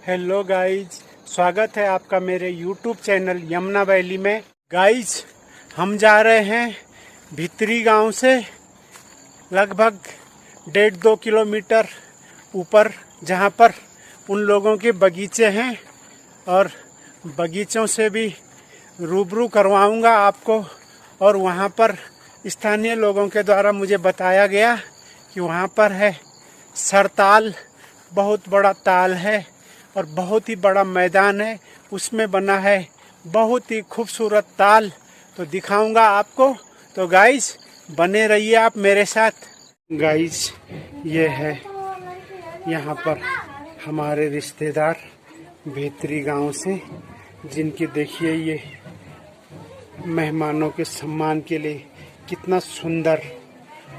Hello guys, स्वागत है आपका मेरे YouTube चैनल यमुना वैली में। गाइज, हम जा रहे हैं भित्री गांव से लगभग 1.5-2 किलोमीटर ऊपर, जहां पर उन लोगों के बगीचे हैं और बगीचों से भी रूबरू करवाऊंगा आपको। और वहां पर स्थानीय लोगों के द्वारा मुझे बताया गया कि वहां पर है सरताल, बहुत बड़ा ताल है और बहुत ही बड़ा मैदान है, उसमें बना है बहुत ही खूबसूरत ताल। तो दिखाऊंगा आपको। तो गाइस, बने रहिए आप मेरे साथ। गाइस, ये है यहाँ पर हमारे रिश्तेदार भित्री गांव से, जिनकी देखिए ये मेहमानों के सम्मान के लिए कितना सुंदर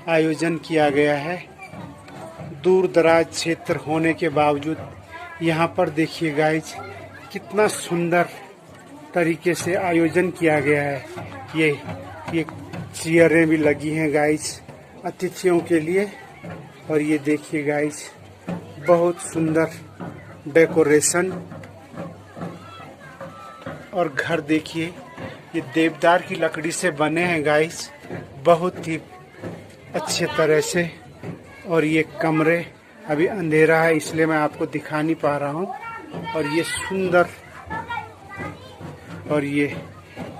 आयोजन किया गया है। दूर दराज क्षेत्र होने के बावजूद यहाँ पर देखिए गाइज, कितना सुंदर तरीके से आयोजन किया गया है। ये चेयरें भी लगी हैं गाइज अतिथियों के लिए। और ये देखिए गाइज, बहुत सुंदर डेकोरेशन। और घर देखिए, ये देवदार की लकड़ी से बने हैं गाइज, बहुत ही अच्छे तरह से। और ये कमरे, अभी अंधेरा है इसलिए मैं आपको दिखा नहीं पा रहा हूँ। और ये सुंदर, और ये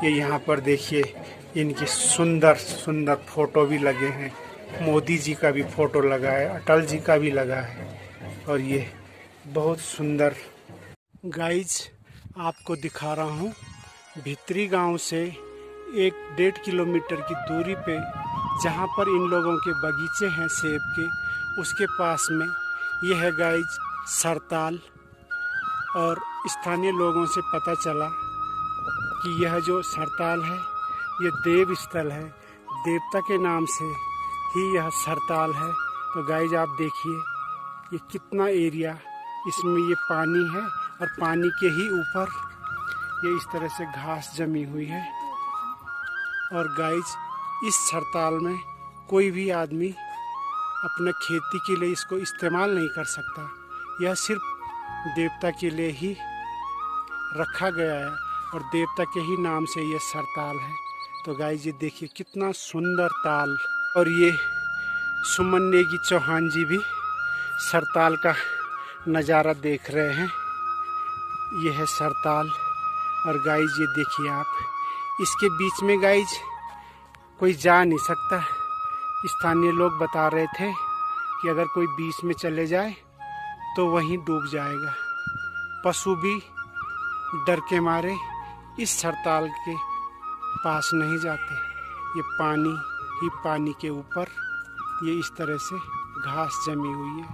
यहाँ पर देखिए इनकी सुंदर सुंदर फोटो भी लगे हैं। मोदी जी का भी फोटो लगा है, अटल जी का भी लगा है। और ये बहुत सुंदर। गाइज, आपको दिखा रहा हूँ भित्री गांव से 1-1.5 किलोमीटर की दूरी पे, जहाँ पर इन लोगों के बगीचे हैं सेब के, उसके पास में ये है गाइज सरताल। और स्थानीय लोगों से पता चला कि यह जो सरताल है ये देव स्थल है, देवता के नाम से ही यह सरताल है। तो गाइज, आप देखिए ये कितना एरिया, इसमें ये पानी है और पानी के ही ऊपर ये इस तरह से घास जमी हुई है। और गाइज, इस सरताल में कोई भी आदमी अपने खेती के लिए इसको इस्तेमाल नहीं कर सकता। यह सिर्फ देवता के लिए ही रखा गया है और देवता के ही नाम से यह सरताल है। तो गाइस, ये देखिए कितना सुंदर ताल। और ये सुमन नेगी चौहान जी भी सरताल का नज़ारा देख रहे हैं। यह है सरताल। और गाइस, ये देखिए आप, इसके बीच में गाइस कोई जा नहीं सकता। स्थानीय लोग बता रहे थे कि अगर कोई बीच में चले जाए तो वहीं डूब जाएगा। पशु भी डर के मारे इस सरताल के पास नहीं जाते। ये पानी ही पानी के ऊपर ये इस तरह से घास जमी हुई है,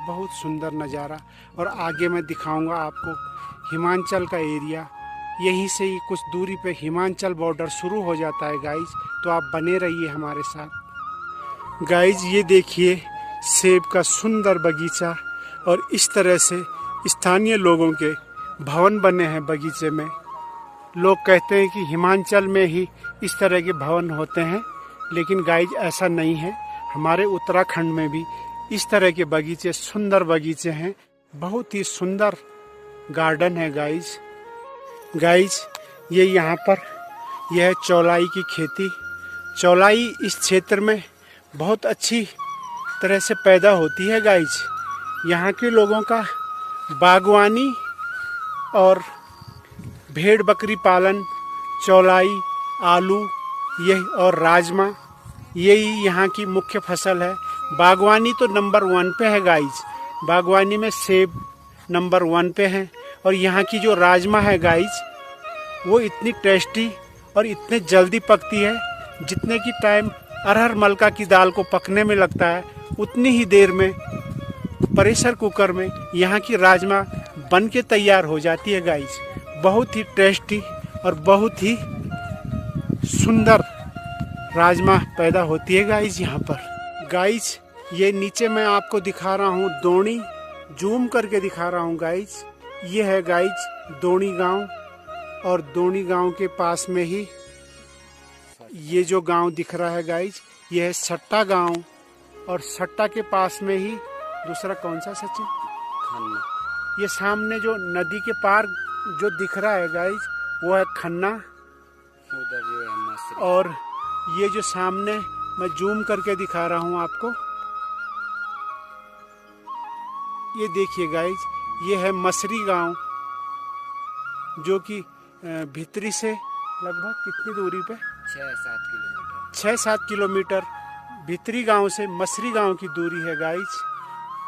बहुत सुंदर नज़ारा। और आगे मैं दिखाऊंगा आपको हिमाचल का एरिया। यहीं से ही कुछ दूरी पे हिमाचल बॉर्डर शुरू हो जाता है गाइज। तो आप बने रहिए हमारे साथ। गाइज, ये देखिए सेब का सुंदर बगीचा। और इस तरह से स्थानीय लोगों के भवन बने हैं बगीचे में। लोग कहते हैं कि हिमाचल में ही इस तरह के भवन होते हैं, लेकिन गाइज ऐसा नहीं है। हमारे उत्तराखंड में भी इस तरह के बगीचे, सुंदर बगीचे हैं, बहुत ही सुंदर गार्डन है गाइज। गाइज, ये यहाँ पर यह है चौलाई की खेती। चौलाई इस क्षेत्र में बहुत अच्छी तरह से पैदा होती है गाइज। यहाँ के लोगों का बागवानी और भेड़ बकरी पालन, चौलाई, आलू, यही और राजमा, यही यहाँ की मुख्य फसल है। बागवानी तो नंबर 1 पे है गाइज। बागवानी में सेब नंबर 1 पे है। और यहाँ की जो राजमा है गाइज, वो इतनी टेस्टी और इतने जल्दी पकती है, जितने की टाइम अरहर मलका की दाल को पकने में लगता है, उतनी ही देर में प्रेशर कुकर में यहाँ की राजमा बन के तैयार हो जाती है गाइज। बहुत ही टेस्टी और बहुत ही सुंदर राजमा पैदा होती है गाइज यहाँ पर। गाइज, ये नीचे मैं आपको दिखा रहा हूँ दोणी, जूम करके दिखा रहा हूँ गाइज। ये है गाइज दोणी गांव। और दोणी गांव के पास में ही ये जो गांव दिख रहा है गाइज, ये है सट्टा गांव। और सट्टा के पास में ही दूसरा कौन सा सचिन? ये सामने जो नदी के पार जो दिख रहा है गाइज वो है खन्ना, उधर जो है मछली। और ये जो सामने मैं जूम करके दिखा रहा हूँ आपको, ये देखिए गाइज, ये है मसरी गांव, जो कि भित्री से लगभग कितनी दूरी पे 6-7 किलोमीटर भित्री गांव से मसरी गांव की दूरी है गाइज।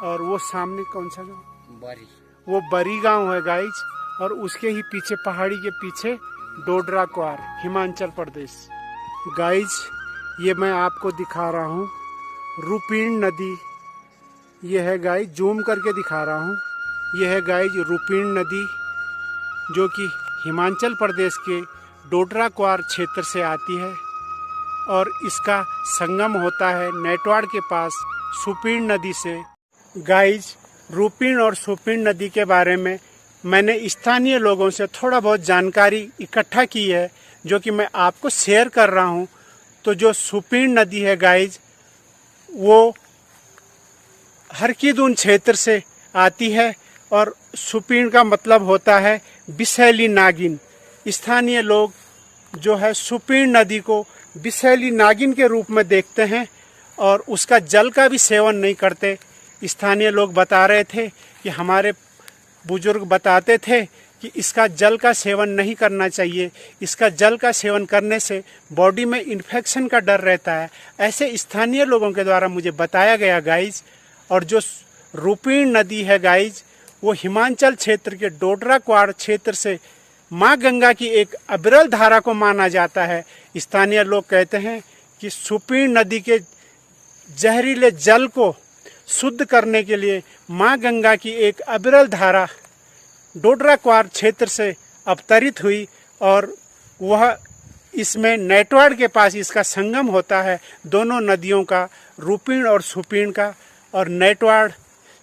और वो सामने कौन सा गांव? बरी। वो बरी गांव है गाइज। और उसके ही पीछे, पहाड़ी के पीछे, डोडरा क्वार, हिमाचल प्रदेश। गाइज ये मैं आपको दिखा रहा हूँ रूपीण नदी। ये है गाइज, जूम करके दिखा रहा हूँ, ये है गाइज रूपीण नदी, जो कि हिमाचल प्रदेश के डोडरा क्वार क्षेत्र से आती है और इसका संगम होता है नेटवाड़ के पास सुपीण नदी से। गाइज रूपीण और सुपीण नदी के बारे में मैंने स्थानीय लोगों से थोड़ा बहुत जानकारी इकट्ठा की है, जो कि मैं आपको शेयर कर रहा हूँ। तो जो सुपीण नदी है गाइज, वो हरकीदुन क्षेत्र से आती है और सुपीण का मतलब होता है विषैली नागिन। स्थानीय लोग जो है सुपीण नदी को विषैली नागिन के रूप में देखते हैं और उसका जल का भी सेवन नहीं करते। स्थानीय लोग बता रहे थे कि हमारे बुजुर्ग बताते थे कि इसका जल का सेवन नहीं करना चाहिए, इसका जल का सेवन करने से बॉडी में इन्फेक्शन का डर रहता है, ऐसे स्थानीय लोगों के द्वारा मुझे बताया गया गाइज। और जो रूपीण नदी है गाइज, वो हिमाचल क्षेत्र के डोडरा क्वार क्षेत्र से माँ गंगा की एक अविरल धारा को माना जाता है। स्थानीय लोग कहते हैं कि सुपीण नदी के जहरीले जल को शुद्ध करने के लिए माँ गंगा की एक अविरल धारा डोडरा क्वार क्षेत्र से अवतरित हुई और वह इसमें नेटवाड़ के पास इसका संगम होता है, दोनों नदियों का, रूपीण और सुपीण का। और नेटवाड़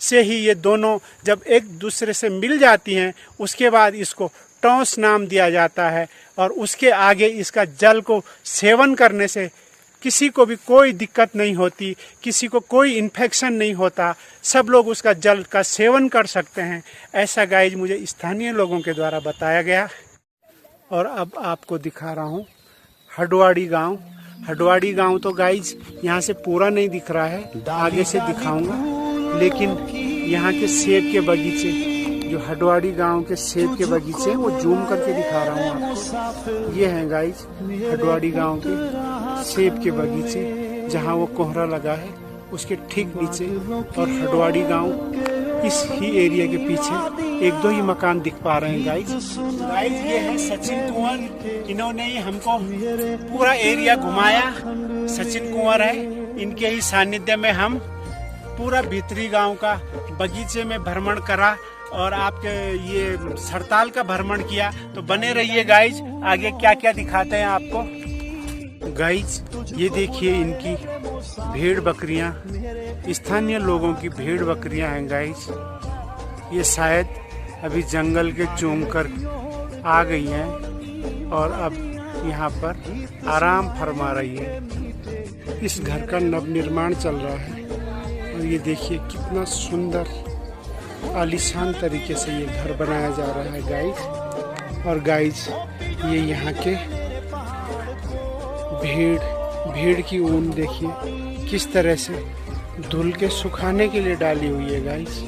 से ही ये दोनों जब एक दूसरे से मिल जाती हैं, उसके बाद इसको टॉस नाम दिया जाता है और उसके आगे इसका जल को सेवन करने से किसी को भी कोई दिक्कत नहीं होती, किसी को कोई इन्फेक्शन नहीं होता, सब लोग उसका जल का सेवन कर सकते हैं। ऐसा गाइज मुझे स्थानीय लोगों के द्वारा बताया गया। और अब आपको दिखा रहा हूँ हडवाड़ी गांव। हडवाड़ी गांव तो गाइज यहाँ से पूरा नहीं दिख रहा है, आगे से दिखाऊंगा। लेकिन यहाँ के सेब के बगीचे, जो हडवाड़ी गांव के सेब के बगीचे, वो जूम करके दिखा रहा हूँ आपको। ये हैं गाइज हडवाड़ी गांव के सेब के बगीचे, जहाँ वो कोहरा लगा है उसके ठीक नीचे। और हडवाड़ी गांव इस ही एरिया के पीछे एक दो ही मकान दिख पा रहे हैं गाइज। ये है सचिन कुंवर, इन्होंने ही हमको पूरा एरिया घुमाया। सचिन कुंवर है, इनके ही सानिध्य में हम पूरा भीतरी गांव का बगीचे में भ्रमण करा और आपके ये सरताल का भ्रमण किया। तो बने रहिए गाइज, आगे क्या क्या दिखाते हैं आपको। गाइज ये देखिए इनकी भेड़ बकरियां, स्थानीय लोगों की भेड़ बकरियां हैं गाइज। ये शायद अभी जंगल के चूम कर आ गई हैं और अब यहाँ पर आराम फरमा रही है। इस घर का नवनिर्माण चल रहा है और ये देखिए कितना सुंदर आलीशान तरीके से ये घर बनाया जा रहा है गाइज। और गाइज ये यहाँ के भेड़ की ऊन देखिए किस तरह से धुल के सुखाने के लिए डाली हुई है गाइज।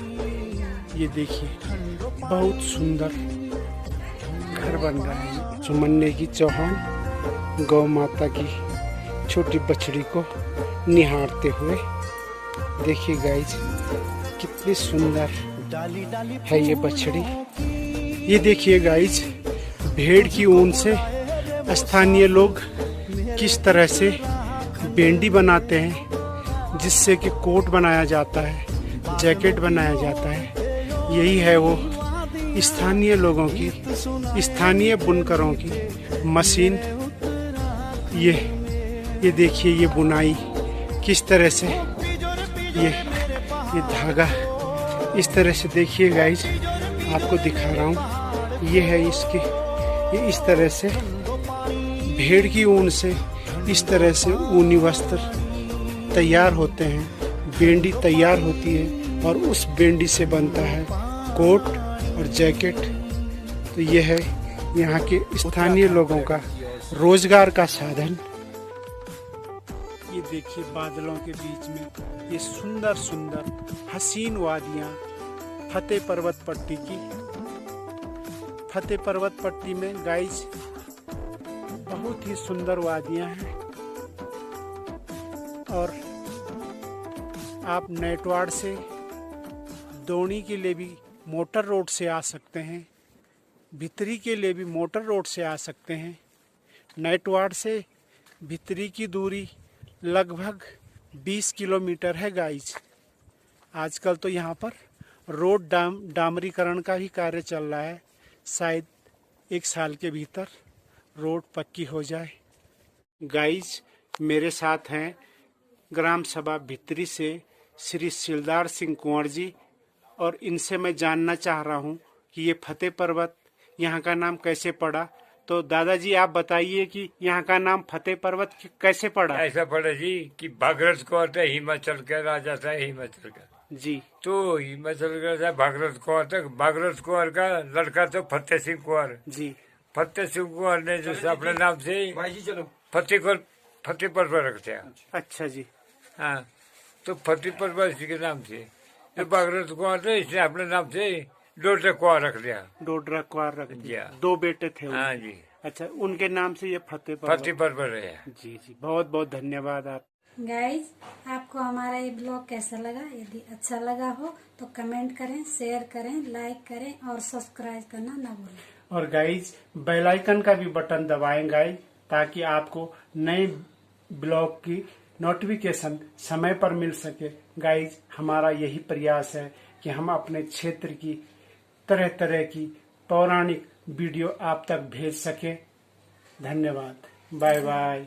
ये देखिए बहुत सुंदर घर बन रहा है। सुमन्ने की चौहान गौ माता की छोटी बछड़ी को निहारते हुए देखिए गाइज कितनी सुंदर है ये बछड़ी। ये देखिए गाइज भेड़ की ऊन से स्थानीय लोग किस तरह से बेंडी बनाते हैं, जिससे कि कोट बनाया जाता है, जैकेट बनाया जाता है। यही है वो स्थानीय लोगों की, स्थानीय बुनकरों की मशीन। ये देखिए ये बुनाई किस तरह से, ये धागा इस तरह से देखिए गाइज आपको दिखा रहा हूँ। ये है इसके, ये इस तरह से भेड़ की ऊन से इस तरह से ऊनी वस्त्र तैयार होते हैं, बेंडी तैयार होती है और उस बेंडी से बनता है कोट और जैकेट। तो ये है यहाँ के स्थानीय लोगों का रोजगार का साधन। ये देखिए बादलों के बीच में ये सुंदर सुंदर हसीन वादियाँ फतेह पर्वत पट्टी की। फतेह पर्वत पट्टी में गाइस बहुत ही सुंदर वादियाँ हैं और आप नेटवाड़ से दोनी के लिए भी मोटर रोड से आ सकते हैं, भितरी के लिए भी मोटर रोड से आ सकते हैं। नेटवाड़ से भितरी की दूरी लगभग 20 किलोमीटर है गाइस। आजकल तो यहाँ पर रोड डामरीकरण का भी कार्य चल रहा है, शायद 1 साल के भीतर रोड पक्की हो जाए। गाइस मेरे साथ हैं ग्राम सभा भितरी से श्री सिलदार सिंह कुंवर जी, और इनसे मैं जानना चाह रहा हूँ कि ये फतेह पर्वत यहाँ का नाम कैसे पड़ा। तो दादाजी आप बताइए कि यहाँ का नाम फतेह पर्वत कैसे पड़ा। ऐसा पड़ा जी कि भागरथ कौर था, हिमाचल का राजा था, हिमाचल का जी। तो हिमाचल का था भागरथ कौर था। भागरथ कौर का लड़का तो फतेह सिंह कुंवर जी। फतेह सिंह कुंवर ने जो अपने नाम से फतेह पर्वत रखते हैं। अच्छा जी। हाँ, तो फतेह पर्वत इसी के नाम से। जो भागरथ कौर थे इसने अपने नाम से डोडरा कुंवर रख दिया। डोडरा कुंवर रख दिया। जी। 2 बेटे थे हाँ उनके। जी। अच्छा, उनके नाम से ये फतेह पर्वत। फतेह पर्वत है। जी जी, बहुत बहुत धन्यवाद आप। गाइज आपको हमारा ये ब्लॉग कैसा लगा? यदि अच्छा लगा हो तो कमेंट करें, शेयर करें, लाइक करें और सब्सक्राइब करना ना भूलें। और गाइज बेल आइकन का भी बटन दबाएं गाइज, ताकि आपको नए ब्लॉग की नोटिफिकेशन समय पर मिल सके। गाइज हमारा यही प्रयास है कि हम अपने क्षेत्र की तरह तरह की पौराणिक वीडियो आप तक भेज सके। धन्यवाद। Bye bye.